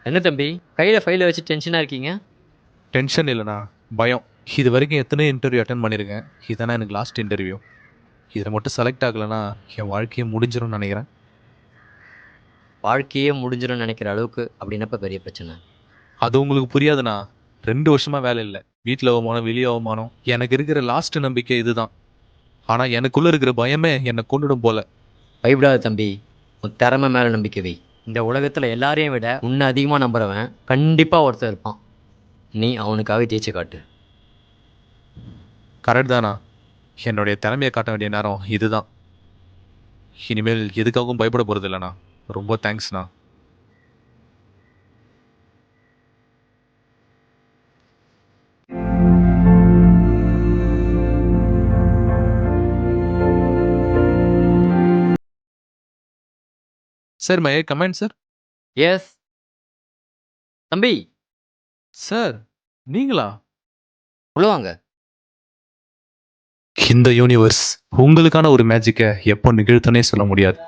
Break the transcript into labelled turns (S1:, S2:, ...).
S1: என்ன தம்பி கையில் ஃபைலை வச்சு டென்ஷனாக இருக்கீங்க?
S2: டென்ஷன் இல்லைண்ணா, பயம். இது வரைக்கும் எத்தனை இன்டர்வியூ அட்டன் பண்ணியிருக்கேன். இதானே எனக்கு லாஸ்ட் இன்டர்வியூ. இதில் மட்டும் செலக்ட் ஆகலைன்னா என் வாழ்க்கையை முடிஞ்சிடும்னு நினைக்கிறேன்.
S1: வாழ்க்கையே முடிஞ்சிடும்னு நினைக்கிற அளவுக்கு அப்படின்னப்ப பெரிய பிரச்சனை.
S2: அது உங்களுக்கு புரியாதுண்ணா. 2 வருஷமா வேலை இல்லை. வீட்டில் அவமானம், வெளியே அவமானம். எனக்கு இருக்கிற லாஸ்ட் நம்பிக்கை இதுதான். ஆனால் எனக்குள்ளே இருக்கிற பயமே என்னை கொண்டுடும் போல.
S1: பயப்படாத தம்பி, உன் திறமை மேலே நம்பிக்கை வை. இந்த உலகத்தில் எல்லாரையும் விட உன்னை அதிகமாக நம்புறவன் கண்டிப்பாக ஒருத்தர் இருப்பான். நீ அவனுக்காக ஜெயிச்சு காட்டு.
S2: கரெக்ட் தானா? என்னுடைய திறமையை காட்ட வேண்டிய நேரம் இதுதான். இனிமேல் எதுக்காகவும் பயப்பட போகிறது இல்லைண்ணா. ரொம்ப தேங்க்ஸ்ண்ணா. Sir, my comment sir?
S1: Yes தம்பி,
S2: சார், நீங்களா?
S1: சொல்லுவாங்க.
S2: இந்த யூனிவர்ஸ் உங்களுக்கான ஒரு மேஜிக்கை எப்போ நிகழ்த்தனே சொல்ல முடியாது.